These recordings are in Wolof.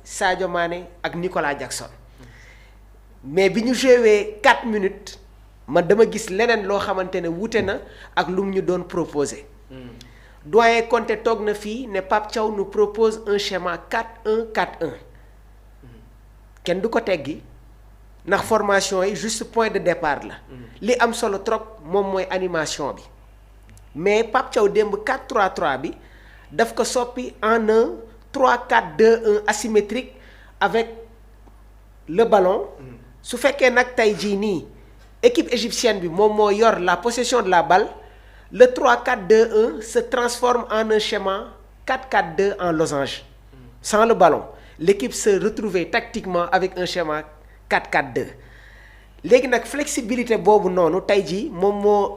Sadio Mané ak Nicolas Jackson mais bi ñu joué 4 minutes man dama gis leneen loo xamante ne wuute na ak lu mu ñu doon proposé. Doyen Conté toog na fii ne Pape Thiaw nous propose un schéma 4-1-4-1 kenn du ko teggi ndax formation yi juste point de départ la. li am solo trop moom mooy animation bi mais Pape Thiaw démb 4-3-3 bi daf ko soppi en un 3-4-2-1 asymétrique avec le ballon. su fekkee nag tey jii nii équipe égyptienne bi moom moo yor la possession de la balle. Le 3-4-2-1 se transforme en un schéma 4-4-2 en losange. Sans le ballon, l'équipe se retrouvait tactiquement avec un schéma 4-4-2. léegi nag flexibilité boobu noonu tey jii moom moo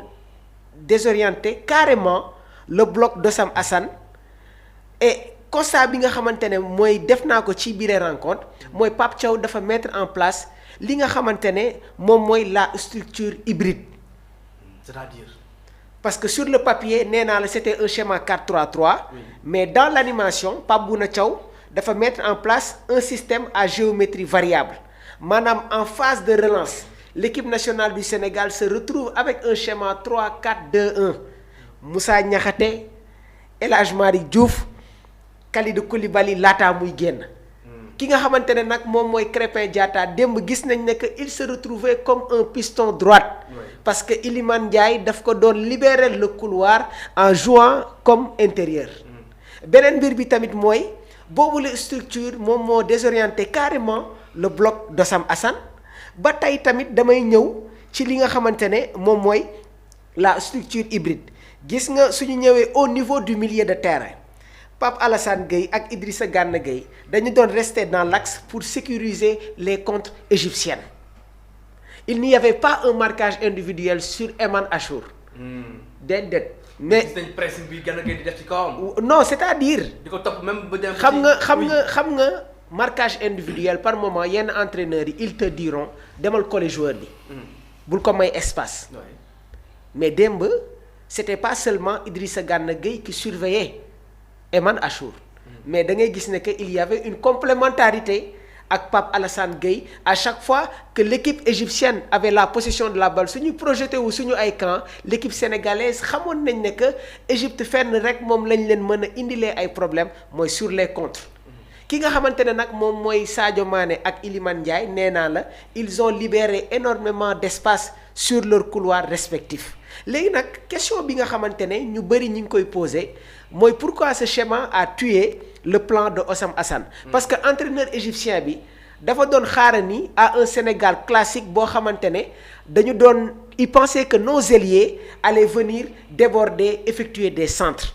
désorienté carrément le bloc d'Ossam Hassan et constat bi nga xamante ne mooy def naa ko ci biir rencontre mooy Pape Thiaw dafa mettre en place li nga xamante ne moom mooy la structure hybride. C'est-à-dire. Parce que sur le papier nee naa la c'était un schéma 4-3-3 mais dans l'animation Pape Bouna Thiaw dafa mettre en place un système à géométrie variable maanaam en phase de relance l'équipe nationale du Sénégal se retrouve avec un schéma 3-4-2-1 Moussa Niakhaté El Hadj Malick Diouf Kalidou Koulibaly laataa muy génn ki nga xamante ne nag moom mooy Krépin Diatta démb gis nañ ne que il se retrouvait comme un piston droite. Parce que Iliman Ndiaye daf ko doon libérer le couloir en jouant comme intérieur. beneen mbir bi tamit mooy boobu la structure moom moo désorienté carrément le bloc d'Ossam Hassan ba tey tamit damay ñëw ci li nga xamante ne moom mooy la structure hybride gis nga suñu ñëwee au niveau du milieu de terrain. Pape Alassane Gueye ak Idrissa Gana Gueye dañu doon rester dans l'axe pour sécuriser les contres égyptiennes. Il n'y avait pas un marquage individuel sur Eman Achour. déedéet mais gis nañ pressing bi Gana Gueye di def ci kawam. non c'est-à-dire. di ko topp même ba dem xam nga marquage individuel par moment yenn entraîneurs yi ils te diront demal coller joueur bi. bul ko may espace. mais démb c'était pas seulement Idrissa Gana Gueye qui surveillait Eman Achour mais da ngay gis ne que il y avait une complémentarité ak Pape Alassane Gueye à chaque fois que l'équipe égyptienne avait la possession de la balle suñu projeté wu suñu ay camp l'équipe sénégalaise xamoon nañ ne que Égypte fenn rek moom lañ leen mën a indilee ay problèmes mooy sur les contres ki nga xamante ne nag moom mooy Sadio Mané ak Iliman Ndiaye nee naa la ils ont libéré énormément d'espace sur leurs couloirs respectifs léegi nag question bi nga xamante ne ñu bëri ñu ngi koy poser mooy pourquoi ce schéma a tué le plan de Ossam Hassan. parce que entraîneur égyptien bi dafa doon xaarani à un Sénégal classique boo xamante ne dañu doon il pensait que nos ailiers allaient venir déborder effectuer des centres.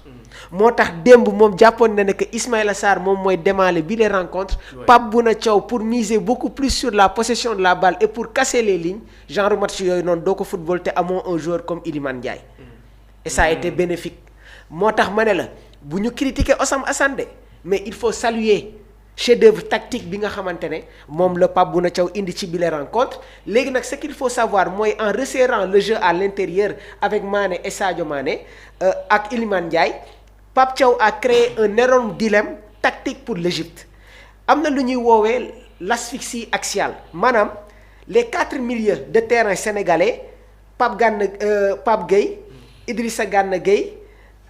moo tax démb moom jàppoon na ne que Ismaïla Sarr moom mooy démarrer bi les rencontres. Pape Bouna Thiaw pour miser beaucoup plus sur la possession de la balle et pour casser les lignes genre match yooyu noonu doo ko football te amoo un joueur comme Iliman Ndiaye. et ça a été bénéfique. moo tax ma ne la bu ñu critiquer Ossam Hassan de mais il faut saluer chef-d'œuvre tactique bi nga xamante ne moom la Pape Bouna Thiaw indi ci bile rencontre léegi nag ce qu'il faut savoir mooy en resserrant le jeu à l'intérieur avec Mané et Sadio Mané ak Iliman Ndiaye Pape Thiaw a créé un énorme dilemme tactique pour l'Égypte am na lu ñuy woowee l'asphyxie axiale maanaam les 4 milieux de terrain sénégalais Pape Gueye Idrissa Gana Gueye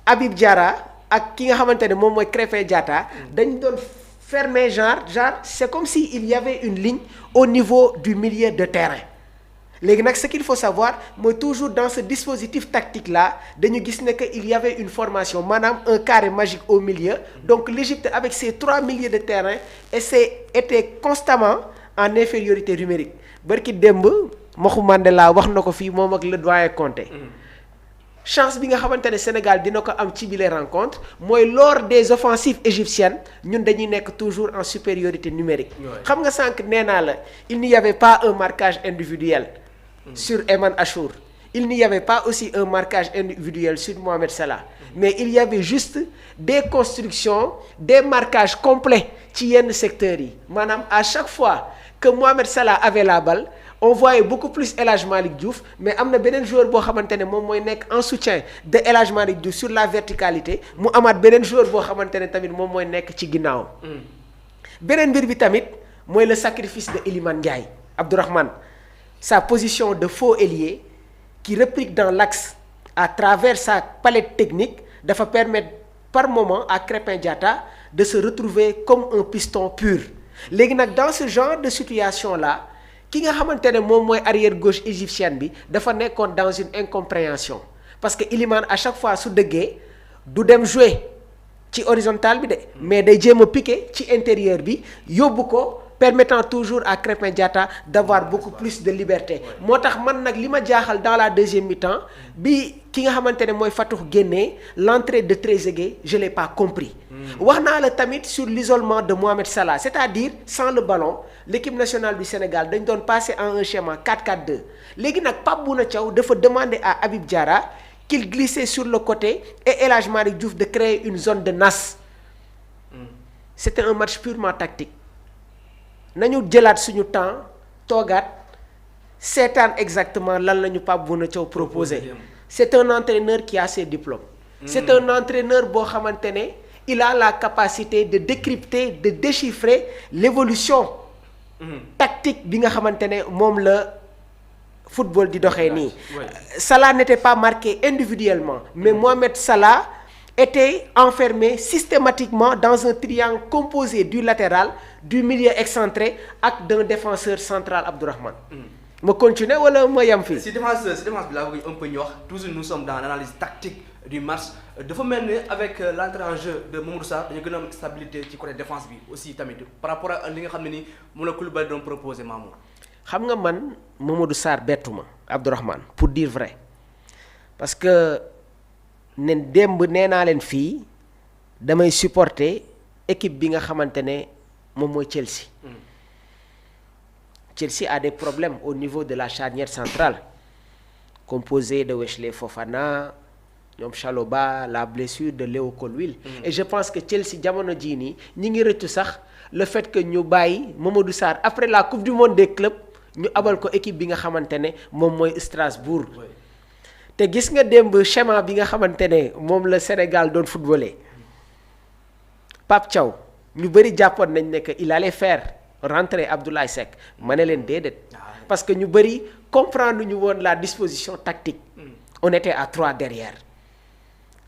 Habib Diarra ak ki nga xamante ne moom mooy Krépin Diatta dañ doon fermer genre c'est comme si il y avait une ligne au niveau du milieu de terrain léegi nag ce qu'il faut savoir mooy toujours dans ce dispositif tactique là dañu gis ne que il y avait une formation maanaam un carré magique au milieu donc l'Égypte avec ses 3 milieux de terrain était constamment en infériorité numérique barki démb Maxu Mandela wax na ko fii moom ak le doyen Conté chance bi nga xamante ne Sénégal dina ko am ci bile rencontre mooy lors des offensives égyptiennes ñun dañuy nekk toujours en supériorité numérique. xam nga sànq nee naa la il n'y avait pas un marquage individuel. sur Eman Achour. il n'y avait pas aussi un marquage individuel sur Mohamed Salah. mais il y avait juste des constructions des marquages complets ci yenn secteurs yi maanaam à chaque fois que Mohamed Salah avait la balle. on voyait beaucoup plus El Hadj Malick Diouf mais am na beneen joueur boo xamante ne moom mooy nekk en soutien de El Hadj Malick Diouf sur la verticalité mu amaat beneen joueur boo xamante ne tamit moom mooy nekk ci ginnaaw. beneen mbir bi tamit mooy le sacrifice de Iliman Ndiaye Abdourahmane sa position de faux ailier qui réplique dans l'axe à travers sa palette technique dafa permettre par moment à Krépin Diatta de se retrouver comme un piston pur léegi nag dans ce genre de situation là ki nga xamante ne moom mooy arrière gauche égyptienne bi dafa nekkoon dans une incompréhension parce que Iliman à chaque fois su dëggee du dem jouer ci horizontal bi de mais day jéem a piquer ci intérieur bi yóbbu ko permettant toujours à Krépin Diatta d'avoir beaucoup plus de liberté moo tax man nag li ma jaaxal dans la deuxième mi-temps bi ki nga xamante ne mooy Fatoux génnee l'entrée de Trezeguet je l'ai pas compris wax naa la tamit sur l'isolement de Mohamed Salah c'est-à-dire sans le ballon l'équipe nationale du Sénégal dañ doon passer en un schéma 4-4-2 léegi nag Pape Bouna Thiaw dafa demander à Habib Diarra qu'il glissait sur le côté et El Hadj Malick Diouf de créer une zone de nasse c'était un match purement tactique nañu jëlaat suñu temps toogaat seetaan exactement lan la ñu Pape Bouna Thiaw proposé c'est un entraîneur qui a ses diplômes c'est un entraîneur boo xamante ne il a la capacité de décrypter de déchiffrer l'évolution tactique bi nga xamante ne moom la football di doxee nii Salah n'était pas marqué individuellement mais Mohamed Salah était enfermé systématiquement dans un triangle composé du latéral du milieu excentré ak d'un défenseur central Abdourahmane ma continuer wala ma yam fii si défense bi laa bëgg un peu ñu wax toujours nous sommes dans l'analyse tactique du match dafa mel ni avec l'entrée en jeu de Mamadou Sarr dañu gën a am stabilité ci côté défense bi aussi tamit par rapport ak li nga xam ne ni moom la Koulibaly doon proposé Mamour xam nga man Mamadou Sarr bettu ma Abdourahmane pour dire vrai parce que ne démb nee naa leen fii damay supporter équipe bi nga xamante ne moom mooy Chelsea Chelsea a des problèmes au niveau de la charnière centrale composée de Wesley Fofana ñoom Chalobah la blessure de Léo Colwill et je pense que Chelsea jamono jii nii ñi ngi rëccu sax le fait que ñu bàyyi Mamadou Sarr après la coupe du monde des clubs ñu abal ko équipe bi nga xamante ne moom mooy Strasbourg te gis nga démb schéma bi nga xamante ne moom la Sénégal doon footballé Pape Thiaw ñu bëri jàppoon nañ ne que il allait faire rentrer Abdoulaye Seck ma ne leen déedéet parce que ñu bëri comprendre ñu woon la disposition tactique on était à 3 derrière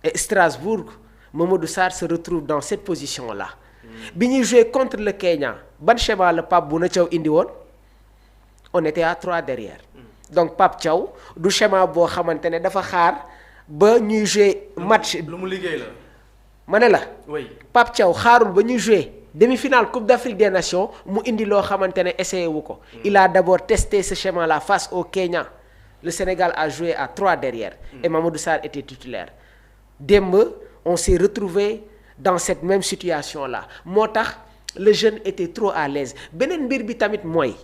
et Strasbourg Mamadou Sarr se retrouve dans cette position là bi ñuy jouer contre le Kenya ban schéma la Pape Bouna Thiaw indi woon on était à 3 derrière donc Pape Thiaw du schéma boo xamante ne dafa xaar ba ñuy jouer match lu mu liggéey la ma ne la oui Pape Thiaw xaarul ba ñuy jouer demi-finale Coupe d'Afrique des Nations mu indi loo xamante ne essayé wu ko il a d'abord testé ce schéma là face au Kenya le Sénégal a joué à 3 derrière et Mamadou Sarr était titulaire démb on s'est retrouvé dans cette même situation là moo tax le jeune était trop à l'aise beneen mbir bi tamit mooy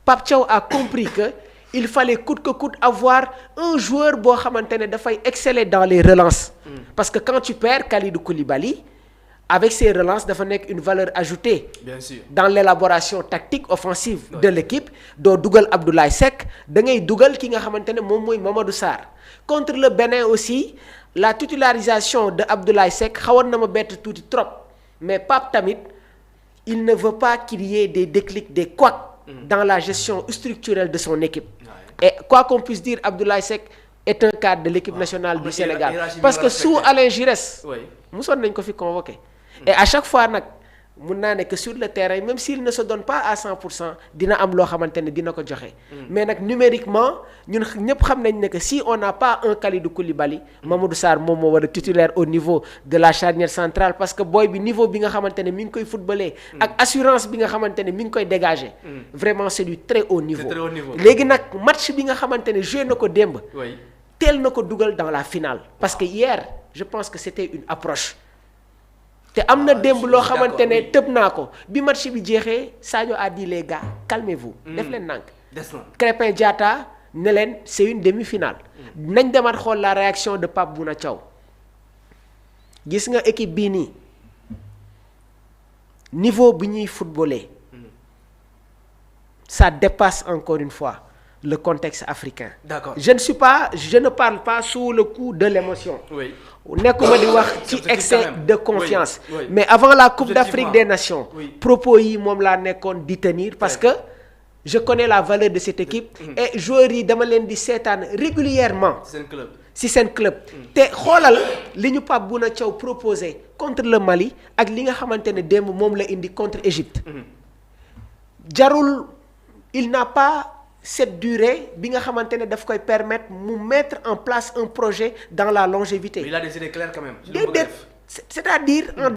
Pape Thiaw a compris que il fallait coûte que coûte avoir un joueur boo xamante ne dafay exceller dans les relances parce que quand tu perds Kalidou Koulibaly avec ses relances dafa nekk une valeur ajoutée bien sûr dans l'élaboration tactique offensive de l'équipe doo dugal Abdoulaye Seck da ngay dugal ki nga xamante ne moom mooy Mamadou Sarr contre le Bénin aussi la titularisation de Abdoulaye Seck xawoon na ma bett tuuti trop mais Pape tamit il ne veut pas qu'il y ait des déclics des couacs dans la gestion structurelle de son équipe et quoi qu'on puisse dire Abdoulaye Seck est un cadre de l'équipe nationale du Sénégal parce que sous Alain Giresse mosoon nañ ko fi convoqué et à chaque fois nag mun naa ne que sur le terrain même s'il ne se donne pas à 100% dina am loo xamante ne dina ko joxe mais nag numériquement ñun ñëpp xam nañ ne que si on n'a pas un Kalidou Koulibaly Mamadou Sarr moom moo war a titulaire au niveau de la charnière centrale parce que booy bi niveau bi nga xamante ne mi ngi koy footballé ak assurance bi nga xamante ne mi ngi koy dégager vraiment c'est du très haut niveau léegi nag match bi nga xamante ne joué na ko démb teel na ko dugal dans la finale parce que hier je pense que c'était une approche te am na démb loo xamante ne tëb naa ko bi match bi jeexee Sadio a dit les gars calmez-vous def leen nànk Krépin Diatta ne leen c'est une demi-finale nañ demaat xool la réaction de Pape Bouna Thiaw gis nga équipe bii nii niveau bi ñuy footballé ça dépasse encore une fois le contexte africain. D'accord. Je ne parle pas sous le coup de l'émotion. Oui. nekkuma di wax ci excès de confiance. Mais avant la Coupe d'Afrique des Nations. propos yi moom laa nekkoon di tenir parce que je connais la valeur de cette équipe. et joueurs yi dama leen di seetaan régulièrement. si seen club. te xoolal li ñu Pape Bouna Thiaw proposé contre le Mali ak li nga xamante ne démb moom la indi contre Égypte. jarul il n'a pas cette durée bi nga xamante ne daf koy permettre mu mettre en place un projet dans la longévité. Il a des idées claires quand même. déedéet c'est-à-dire en